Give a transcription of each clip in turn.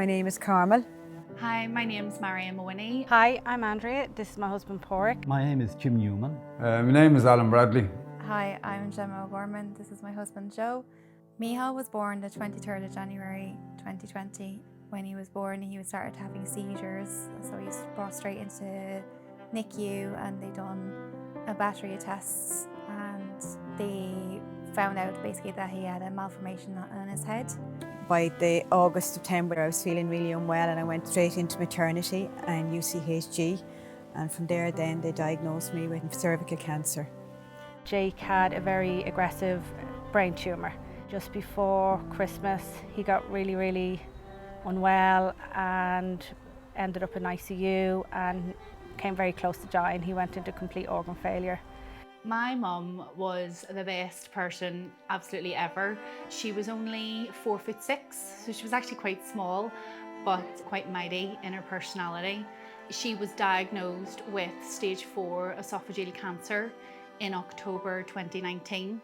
My name is Carmel. Hi, my name's Mariam Mawiney. Hi, I'm Andrea. This is my husband, Porrick. My name is Jim Newman. My name is Alan Bradley. Hi, I'm Gemma O'Gorman. This is my husband, Joe. Michal was born the 23rd of January 2020. When he was born, he started having seizures, so he was brought straight into NICU and they done a battery of tests and they found out basically that he had a malformation on his head. By the August, September, I was feeling really unwell and I went straight into maternity and UCHG. And from there then they diagnosed me with cervical cancer. Jake had a very aggressive brain tumour. Just before Christmas, he got really unwell and ended up in ICU and came very close to dying. He went into complete organ failure. My mum was the best person absolutely ever. She was only 4'6", so she was actually quite small, but quite mighty in her personality. She was diagnosed with stage 4 esophageal cancer in October 2019.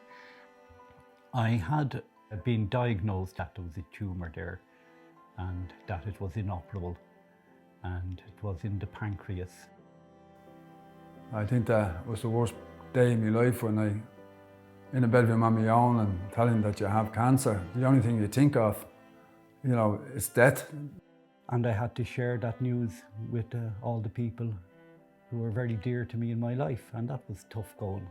I had been diagnosed that there was a tumour there and that it was inoperable and it was in the pancreas. I think that was the worst day in my life when I in a bed with him on my own and tell him that you have cancer. The only thing you think of, is death. And I had to share that news with all the people who were very dear to me in my life, and that was tough going.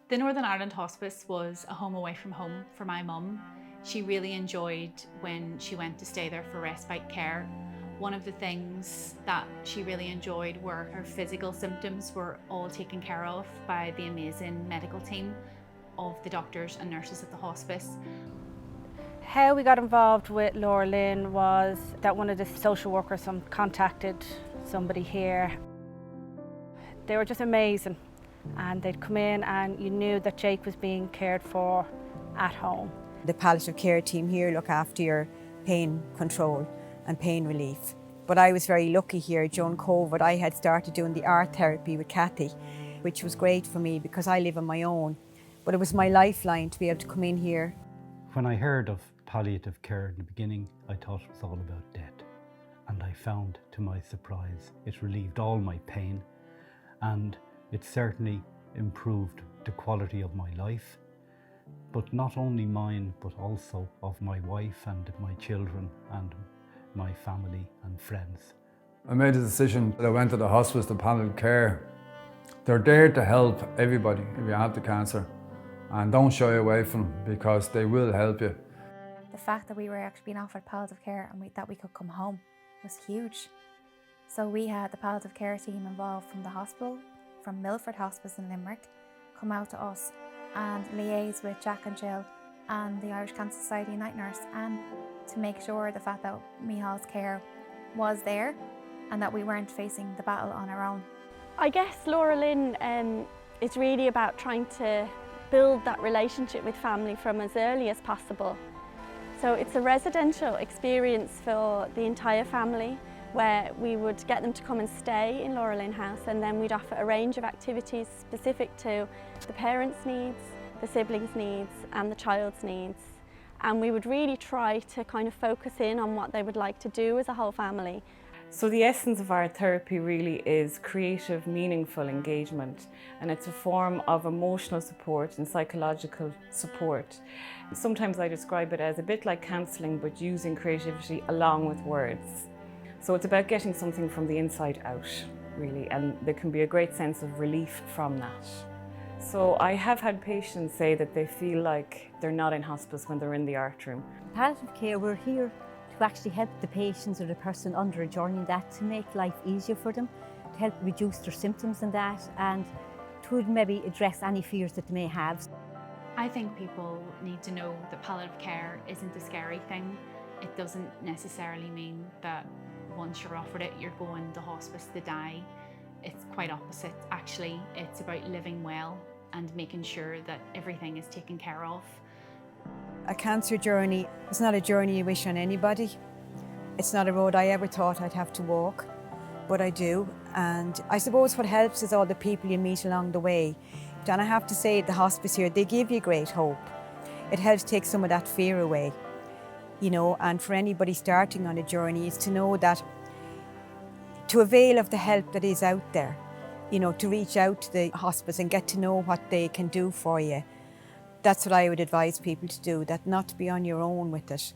The Northern Ireland Hospice was a home away from home for my mum. She really enjoyed when she went to stay there for respite care. One of the things that she really enjoyed were her physical symptoms were all taken care of by the amazing medical team of the doctors and nurses at the hospice. How we got involved with Laurel was that one of the social workers contacted somebody here. They were just amazing and they'd come in and you knew that Jake was being cared for at home. The palliative care team here look after your pain control and pain relief. But I was very lucky here during COVID. I had started doing the art therapy with Kathy, which was great for me because I live on my own. But it was my lifeline to be able to come in here. When I heard of palliative care in the beginning, I thought it was all about death. And I found, to my surprise, it relieved all my pain and it certainly improved the quality of my life. But not only mine, but also of my wife and my children and my family and friends. I made a decision that I went to the hospice, the palliative care. They're there to help everybody if you have the cancer. And don't shy away from them because they will help you. The fact that we were actually being offered palliative care and that we could come home was huge. So we had the palliative care team involved from the hospital, from Milford Hospice in Limerick, come out to us and liaise with Jack and Jill and the Irish Cancer Society night nurse and to make sure the fact that Michal's care was there and that we weren't facing the battle on our own. I guess Laurel is really about trying to build that relationship with family from as early as possible. So it's a residential experience for the entire family where we would get them to come and stay in Laurel House and then we'd offer a range of activities specific to the parents' needs, the siblings' needs and the child's needs. And we would really try to kind of focus in on what they would like to do as a whole family. So the essence of art therapy really is creative, meaningful engagement, and it's a form of emotional support and psychological support. Sometimes I describe it as a bit like counselling but using creativity along with words. So it's about getting something from the inside out, really, and there can be a great sense of relief from that. So I have had patients say that they feel like they're not in hospice when they're in the art room. Palliative care, we're here to actually help the patients or the person under a journey in that to make life easier for them, to help reduce their symptoms in that and to maybe address any fears that they may have. I think people need to know that palliative care isn't a scary thing. It doesn't necessarily mean that once you're offered it, you're going to hospice to die. It's quite opposite, actually. It's about living well and making sure that everything is taken care of. A cancer journey is not a journey you wish on anybody. It's not a road I ever thought I'd have to walk, but I do. And I suppose what helps is all the people you meet along the way. And I have to say, the hospice here, they give you great hope. It helps take some of that fear away. you know, and for anybody starting on a journey is to know that to avail of the help that is out there, you know, to reach out to the hospice and get to know what they can do for you. That's what I would advise people to do, that not to be on your own with it.